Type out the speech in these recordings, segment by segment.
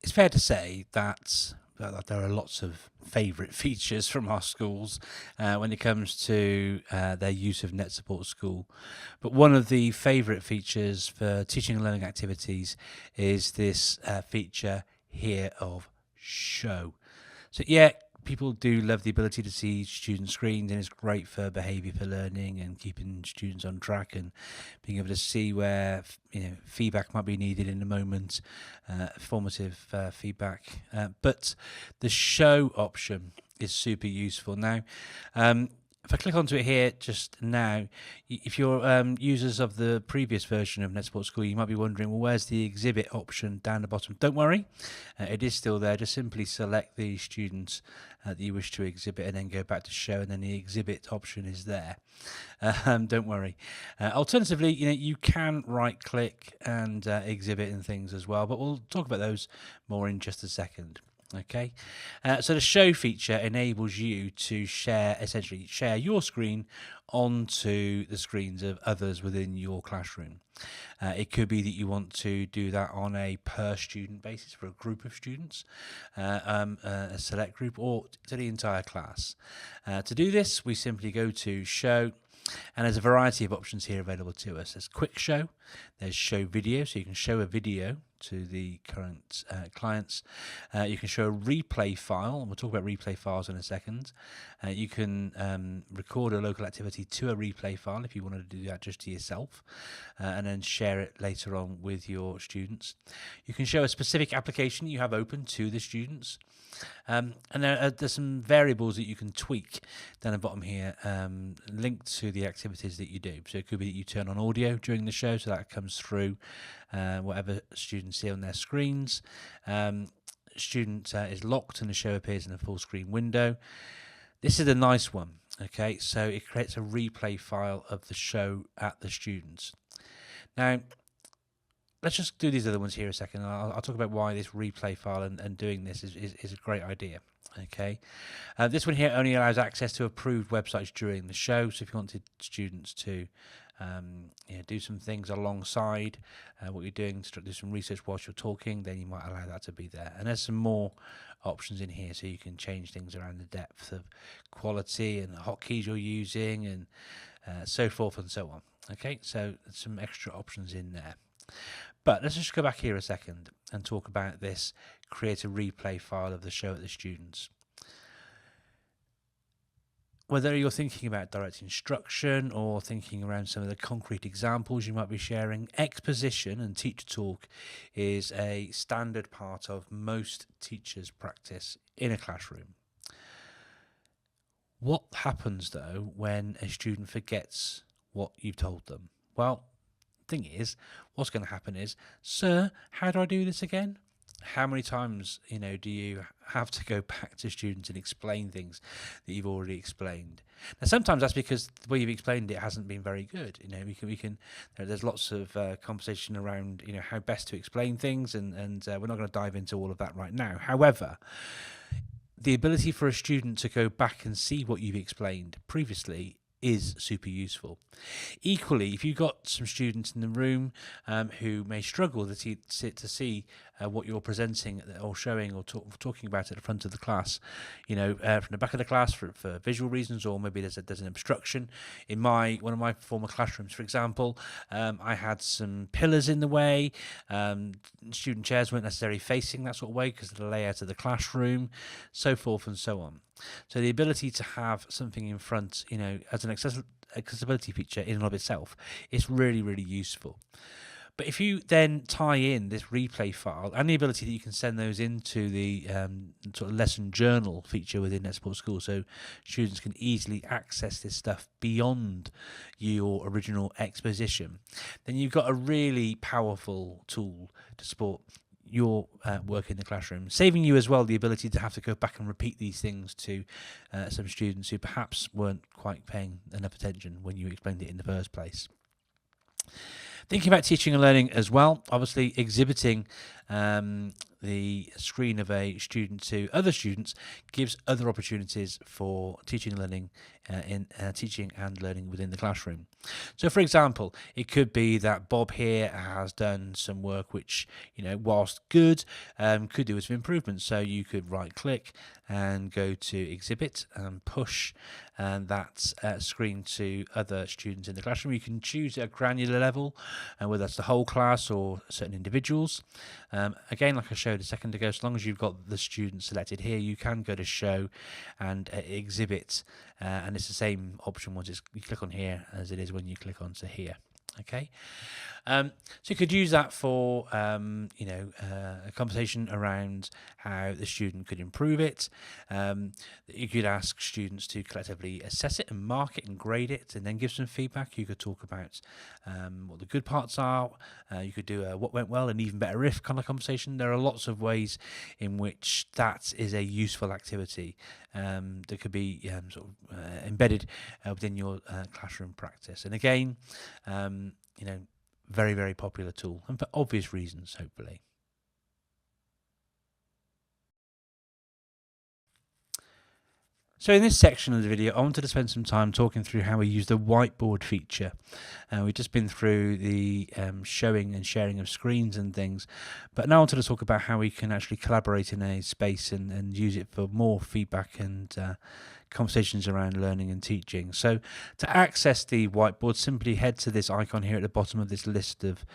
It's fair to say that there are lots of favourite features from our schools when it comes to their use of NetSupport School. But one of the favourite features for teaching and learning activities is this feature here of show. So yeah, people do love the ability to see student screens, and it's great for behaviour for learning and keeping students on track and being able to see where feedback might be needed in a moment, formative feedback. But the show option is super useful. Now, if I click onto it here just now, if you're users of the previous version of NetSupport School, you might be wondering, well, where's the exhibit option down the bottom? Don't worry, it is still there. Just simply select the students that you wish to exhibit and then go back to show, and then the exhibit option is there. Don't worry. Alternatively, you can right click and exhibit and things as well, but we'll talk about those more in just a second. Okay, so the show feature enables you to essentially share your screen onto the screens of others within your classroom. It could be that you want to do that on a per student basis for a group of students, a select group, or to the entire class. To do this, we simply go to show, and there's a variety of options here available to us. There's quick show, there's show video, so you can show a video to the current clients. You can show a replay file, and we'll talk about replay files in a second. You can record a local activity to a replay file if you wanted to do that just to yourself, and then share it later on with your students. You can show a specific application you have open to the students. And there's some variables that you can tweak down the bottom here, linked to the activities that you do. So it could be that you turn on audio during the show, so that comes through whatever students see on their screens. Student is locked and the show appears in a full screen window. This is a nice one. Okay, so it creates a replay file of the show at the students. Now, let's just do these other ones here a second. I'll talk about why this replay file and doing this is a great idea. Okay, this one here only allows access to approved websites during the show. So if you wanted students to do some things alongside what you're doing, to do some research whilst you're talking, then you might allow that to be there. And there's some more options in here, so you can change things around the depth of quality and the hotkeys you're using, and so forth and so on. Okay, so there's some extra options in there. But let's just go back here a second and talk about this create a replay file of the show at the students. Whether you're thinking about direct instruction or thinking around some of the concrete examples you might be sharing, exposition and teacher talk is a standard part of most teachers' practice in a classroom. What happens though when a student forgets what you've told them? Well, thing is, what's going to happen is, sir, how do I do this again? How many times do you have to go back to students and explain things that you've already explained? Now sometimes that's because the way you've explained it hasn't been very good. We can there's lots of conversation around how best to explain things, and we're not going to dive into all of that right now. However, the ability for a student to go back and see what you've explained previously is super useful. Equally, if you've got some students in the room who may struggle to see what you're presenting or showing or talking about at the front of the class, from the back of the class for visual reasons, or maybe there's an obstruction. In one of my former classrooms, for example, I had some pillars in the way. Student chairs weren't necessarily facing that sort of way because of the layout of the classroom, so forth and so on. So the ability to have something in front, as an accessibility feature in and of itself is really, really useful. But if you then tie in this replay file and the ability that you can send those into the sort of lesson journal feature within NetSupport School, so students can easily access this stuff beyond your original exposition, then you've got a really powerful tool to support your work in the classroom, saving you as well the ability to have to go back and repeat these things to some students who perhaps weren't quite paying enough attention when you explained it in the first place. Thinking about teaching and learning as well, obviously exhibiting the screen of a student to other students gives other opportunities for teaching and learning teaching and learning within the classroom. So, for example, it could be that Bob here has done some work which, whilst good, could do with some improvement. So you could right-click and go to Exhibit and push that screen to other students in the classroom. You can choose at a granular level, whether that's the whole class or certain individuals. Again, like I showed a second ago, as long as you've got the student selected here, you can go to Show and Exhibit, and it's the same option once you click on here as it is when you click onto here. Okay, so you could use that for a conversation around how the student could improve it. You could ask students to collectively assess it and mark it and grade it, and then give some feedback. You could talk about what the good parts are. You could do a what went well and even better if kind of conversation. There are lots of ways in which that is a useful activity that could be embedded within your classroom practice. And again, very, very popular tool, and for obvious reasons, hopefully. So in this section of the video, I wanted to spend some time talking through how we use the whiteboard feature. We've just been through the showing and sharing of screens and things, but now I wanted to talk about how we can actually collaborate in a space and use it for more feedback and conversations around learning and teaching. So to access the whiteboard, simply head to this icon here at the bottom of this list of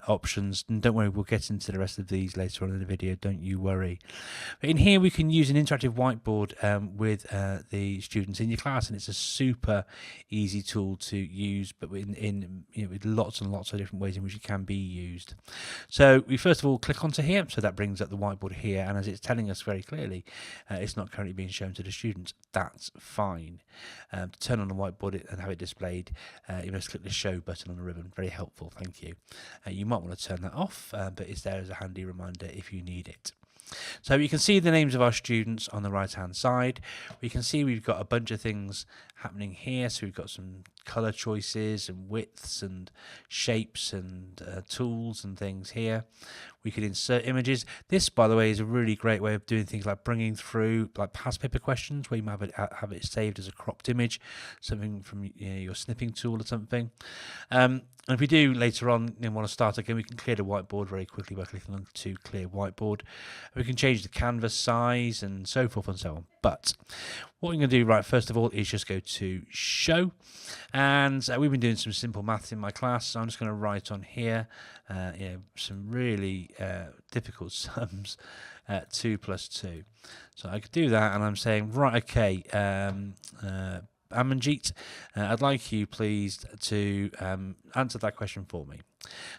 options, and don't worry, we'll get into the rest of these later on in the video, don't you worry. But in here we can use an interactive whiteboard with the students in your class, and it's a super easy tool to use, but with lots and lots of different ways in which it can be used. So we first of all click onto here, so that brings up the whiteboard here, and as it's telling us very clearly, it's not currently being shown to the students. That's fine. To turn on the whiteboard and have it displayed, you must click the show button on the ribbon. Very helpful, thank you. You might want to turn that off, but it's there as a handy reminder if you need it. So you can see the names of our students on the right hand side. We can see we've got a bunch of things happening here. So we've got some color choices and widths and shapes and tools and things here. We could insert images. This, by the way, is a really great way of doing things like bringing through like past paper questions, where you might have it saved as a cropped image, something from your snipping tool or something. And if we do later on want to start again, we can clear the whiteboard very quickly by clicking on to clear whiteboard. We can change the canvas size and so forth and so on. But what we're going to do right first of all is just go to show, and we've been doing some simple maths in my class, so I'm just going to write on here some really difficult sums, 2 plus 2. So I could do that, and I'm saying right, okay, Amanjeet, I'd like you please to answer that question for me.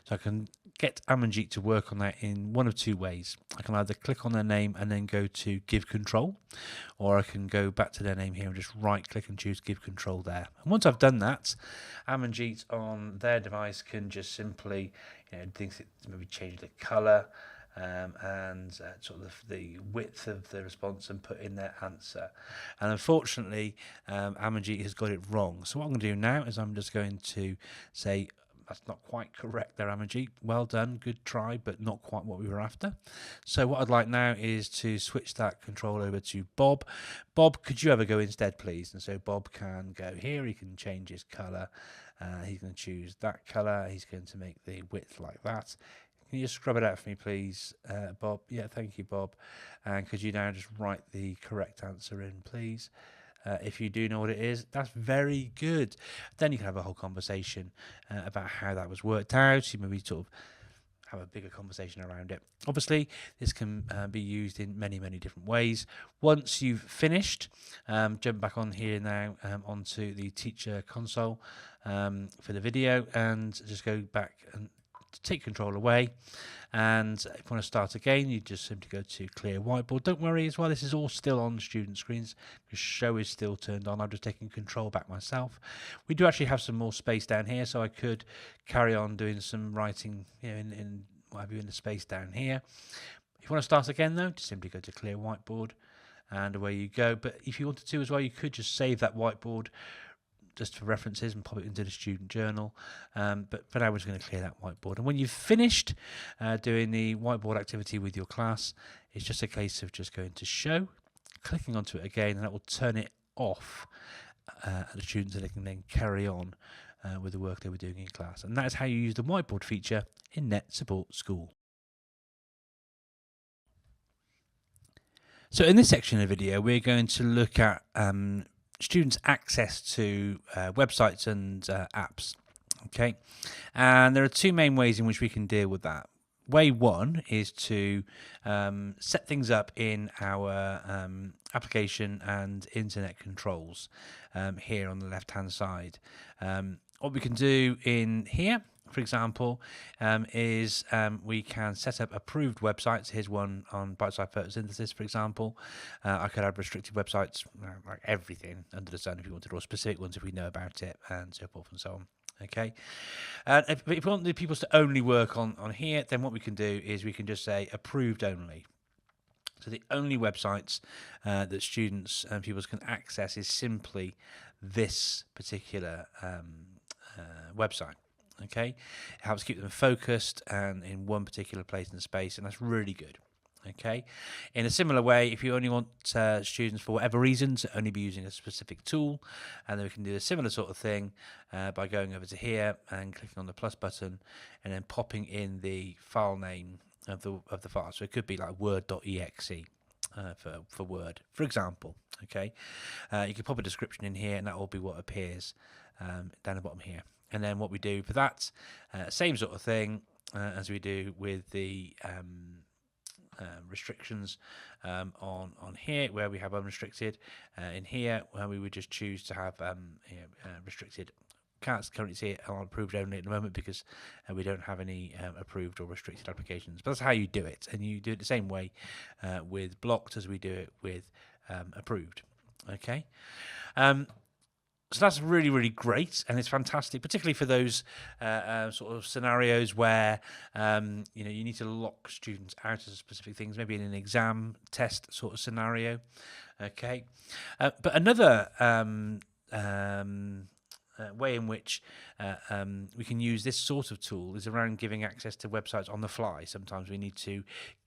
So I can get Amanjeet to work on that in one of two ways. I can either click on their name and then go to give control, or I can go back to their name here and just right click and choose give control there. And once I've done that, Amanjeet on their device can just simply maybe change the color and sort of the width of the response and put in their answer. And unfortunately, Amanjeet has got it wrong. So what I'm going to do now is I'm just going to say, that's not quite correct there, Amanjeet. Well done, good try, but not quite what we were after. So what I'd like now is to switch that control over to Bob. Bob, could you ever go instead, please? And so Bob can go here. He can change his color. He's going to choose that color. He's going to make the width like that. Can you just scrub it out for me, please, Bob? Yeah, thank you, Bob. And could you now just write the correct answer in, please? If you do know what it is, that's very good. Then you can have a whole conversation about how that was worked out. You maybe sort of have a bigger conversation around it. Obviously, this can be used in many, many different ways. Once you've finished, jump back on here now onto the teacher console for the video, and just go back and take control away. And if you want to start again, you just simply go to clear whiteboard. Don't worry as well, this is all still on student screens because show is still turned on. I'm just taking control back myself. We do actually have some more space down here, so I could carry on doing some writing in what have you in the space down here. If you want to start again though, just simply go to clear whiteboard and away you go. But if you wanted to as well, you could just save that whiteboard, just for references and pop it into the student journal. But for now, we're just going to clear that whiteboard. And when you've finished doing the whiteboard activity with your class, it's just a case of just going to show, clicking onto it again, and that will turn it off at the students, so they can then carry on with the work they were doing in class. And that is how you use the whiteboard feature in NetSupport School. So in this section of the video, we're going to look at students' access to websites and apps. Okay, and there are two main ways in which we can deal with that. Way one is to set things up in our application and internet controls here on the left-hand side. What we can do in here, for example, is we can set up approved websites. Here's one on bite-sized photosynthesis, for example. I could have restricted websites, like everything under the sun if you wanted, or specific ones if we know about it, and so forth and so on. Okay, if we want the pupils to only work on here, then what we can do is we can just say approved only. So the only websites that students and pupils can access is simply this particular website. Okay, it helps keep them focused and in one particular place and space, and that's really good. Okay, in a similar way, if you only want students for whatever reason to only be using a specific tool, and then we can do a similar sort of thing by going over to here and clicking on the plus button and then popping in the file name of the file. So it could be like word.exe for Word, for example. Okay, you can pop a description in here, and that will be what appears down the bottom here. And then what we do for that, same sort of thing as we do with the restrictions on here, where we have unrestricted. In here, where we would just choose to have restricted. Can't currently see it on approved only at the moment because we don't have any approved or restricted applications. But that's how you do it, and you do it the same way with blocked as we do it with approved. Okay. So that's really, really great, and it's fantastic, particularly for those sort of scenarios where you need to lock students out of specific things, maybe in an exam test sort of scenario. Okay, but another way in which we can use this sort of tool is around giving access to websites on the fly. Sometimes we need to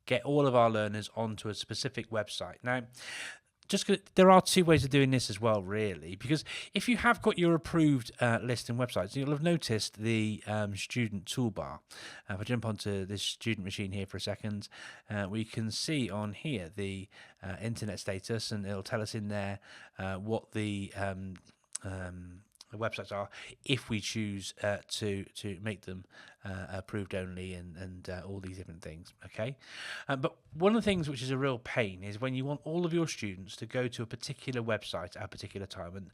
get all of our learners onto a specific website. Now, there are two ways of doing this as well, really, because if you have got your approved list and websites, you'll have noticed the student toolbar. If I jump onto this student machine here for a second, we can see on here the internet status, and it'll tell us in there what the websites are if we choose to make them approved only and all these different things. Okay, but one of the things which is a real pain is when you want all of your students to go to a particular website at a particular time. And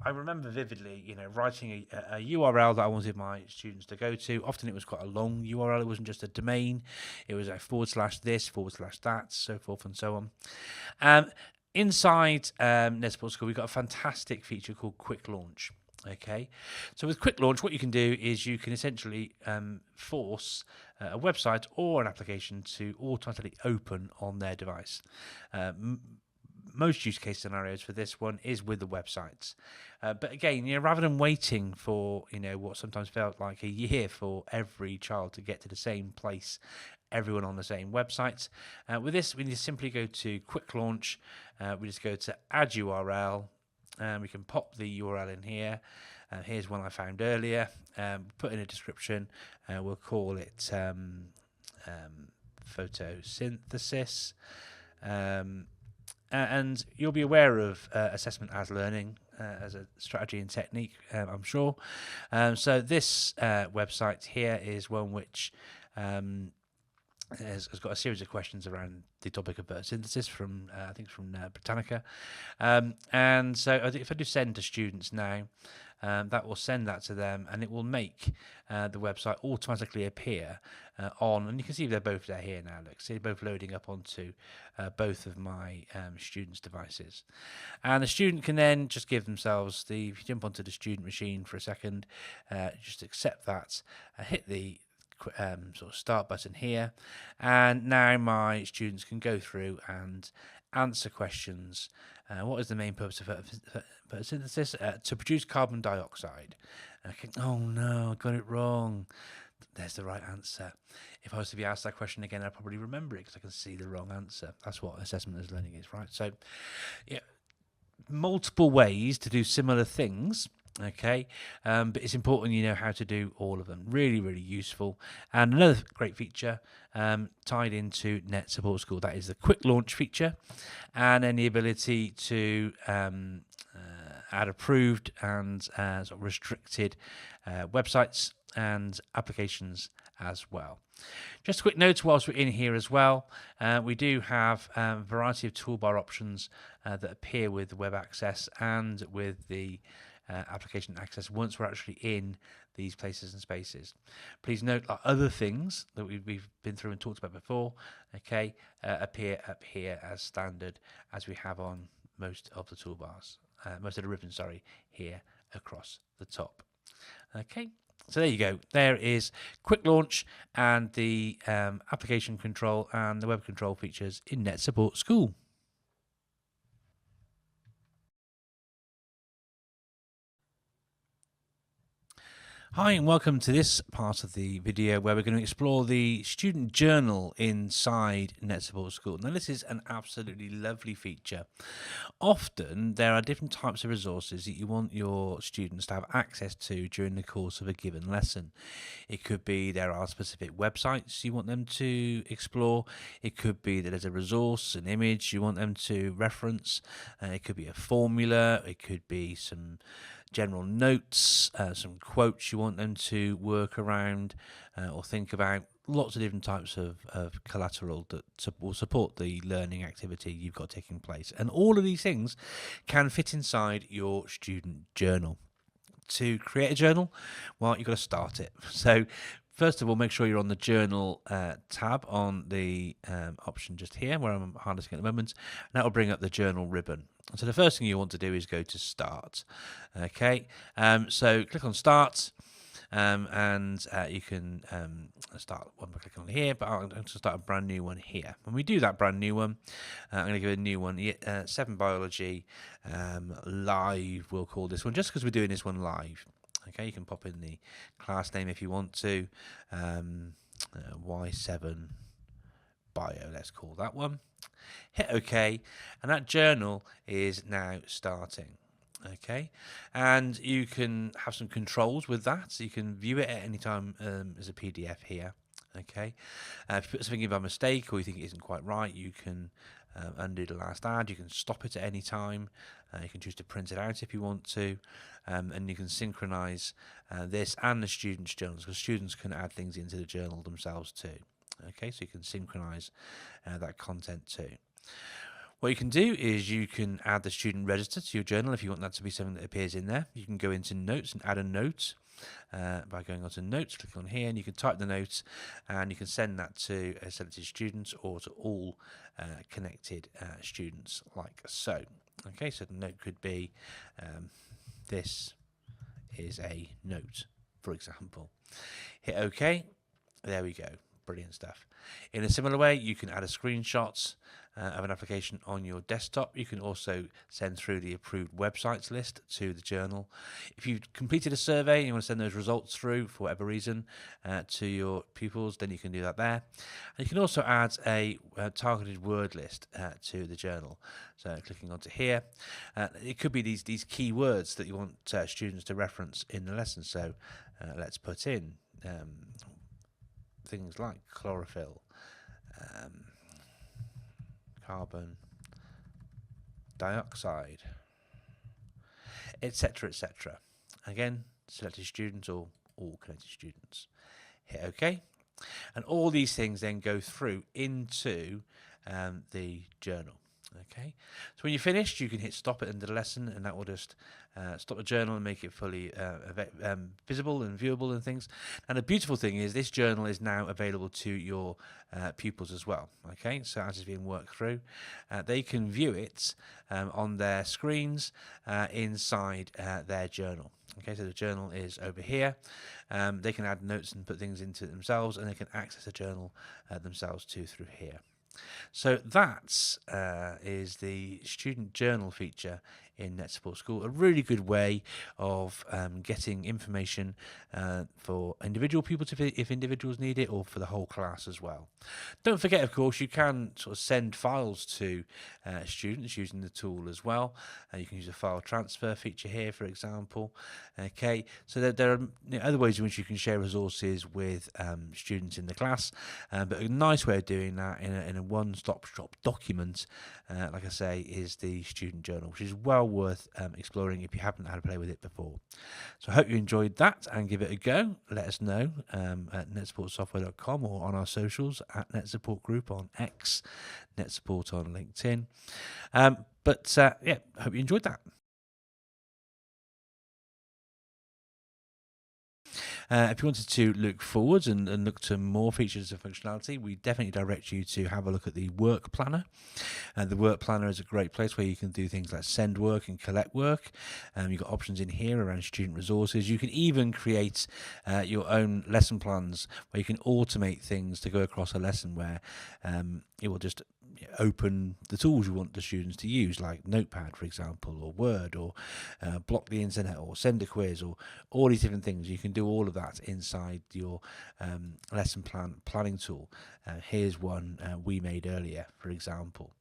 I remember vividly, writing a URL that I wanted my students to go to. Often it was quite a long URL. It wasn't just a domain. It was a /this, /that, so forth and so on. Inside NetSupport School, we've got a fantastic feature called Quick Launch. Okay, so with Quick Launch, what you can do is you can essentially force a website or an application to automatically open on their device. Most use case scenarios for this one is with the websites. But again, rather than waiting for, what sometimes felt like a year for every child to get to the same place, everyone on the same website, with this, we just simply go to Quick Launch. We just go to Add URL, and we can pop the URL in here. Here's one I found earlier. Put in a description. We'll call it photosynthesis. And you'll be aware of assessment as learning as a strategy and technique, I'm sure. So this website here is one which has got a series of questions around the topic of photosynthesis from, I think, from Britannica. And so if I do send to students now, that will send that to them, and it will make the website automatically appear on, and you can see they're both there here now. Look, see, they're both loading up onto both of my students' devices. And the student can then just give themselves if you jump onto the student machine for a second, just accept that, hit the sort of start button here, and now my students can go through and answer questions. What is the main purpose of photosynthesis? To produce carbon dioxide. Okay. Oh no, I got it wrong. There's the right answer. If I was to be asked that question again, I'd probably remember it because I can see the wrong answer. That's what assessment as learning is, right? So, yeah, multiple ways to do similar things. Okay, but it's important you know how to do all of them. Really, really useful. And another great feature tied into NetSupport School, that is the quick launch feature, and then the ability to add approved and sort of restricted websites and applications as well. Just a quick note whilst we're in here as well, we do have a variety of toolbar options that appear with web access and with the application access once we're actually in these places and spaces. Please note that other things that we've been through and talked about before, okay, appear up here as standard as we have on most of the toolbars, most of the ribbons, sorry, here across the top. Okay. So there you go. There is quick launch and the application control and the web control features in NetSupport School. Hi and welcome to this part of the video where we're going to explore the student journal inside NetSupport School. Now this is an absolutely lovely feature. Often there are different types of resources that you want your students to have access to during the course of a given lesson. It could be there are specific websites you want them to explore. It could be that there's a resource, an image you want them to reference. It could be a formula. It could be some general notes, some quotes you want them to work around or think about. Lots of different types of collateral that will support the learning activity you've got taking place. And all of these things can fit inside your student journal. To create a journal, well, you've got to start it. So first of all, make sure you're on the journal tab on the option just here where I'm harnessing at the moment. And that will bring up the journal ribbon. So the first thing you want to do is go to start. Okay, so click on start. And you can start one by clicking on here, but I'm going to start a brand new one here. When we do that brand new one, I'm going to give it a new one, 7 Biology Live, we'll call this one, just because we're doing this one live. Okay, you can pop in the class name if you want to, Y7 Bio, let's call that one. Hit OK, and that journal is now starting. Okay, and you can have some controls with that, so you can view it at any time as a PDF here. Okay, if you put something in by mistake or you think it isn't quite right, you can undo the last add. You can stop it at any time. You can choose to print it out if you want to, and you can synchronize this and the students' journals, because students can add things into the journal themselves too. Okay, so you can synchronize that content too. What you can do is you can add the student register to your journal if you want that to be something that appears in there. You can go into notes and add a note by going on to notes, click on here, and you can type the notes and you can send that to selected students or to all connected students like so. Okay, so the note could be this is a note, for example. Hit OK. There we go. Brilliant stuff. In a similar way, you can add a screenshot of an application on your desktop. You can also send through the approved websites list to the journal. If you've completed a survey and you want to send those results through for whatever reason to your pupils, then you can do that there. And you can also add a targeted word list to the journal. So clicking onto here, it could be these key words that you want students to reference in the lesson. So let's put in things like chlorophyll, carbon dioxide, etc., etc. Again, selected students or all connected students. Hit OK. And all these things then go through into the journal. Okay, so when you're finished, you can hit stop at the end of the lesson, and that will just stop the journal and make it fully visible and viewable and things. And the beautiful thing is this journal is now available to your pupils as well. Okay, so as it's being worked through, they can view it on their screens inside their journal. Okay, so the journal is over here. They can add notes and put things into it themselves, and they can access the journal themselves too through here. So that is the student journal feature in NetSupport School, a really good way of getting information for individual people if individuals need it, or for the whole class as well. Don't forget, of course, you can sort of send files to students using the tool as well. You can use a file transfer feature here, for example. Okay, so there are other ways in which you can share resources with students in the class, but a nice way of doing that in a one-stop shop document, like I say, is the student journal, which is well worth exploring if you haven't had to play with it before. So I hope you enjoyed that and give it a go. Let us know at netsupportsoftware.com or on our socials at NetSupport Group on X, NetSupport on LinkedIn. But yeah, hope you enjoyed that. If you wanted to look forwards and look to more features and functionality, we definitely direct you to have a look at the work planner. The work planner is a great place where you can do things like send work and collect work. You've got options in here around student resources. You can even create your own lesson plans where you can automate things to go across a lesson where it will just open the tools you want the students to use, like Notepad, for example, or Word, or block the internet, or send a quiz, or all these different things. You can do all of that inside your lesson planning tool. Here's one we made earlier, for example.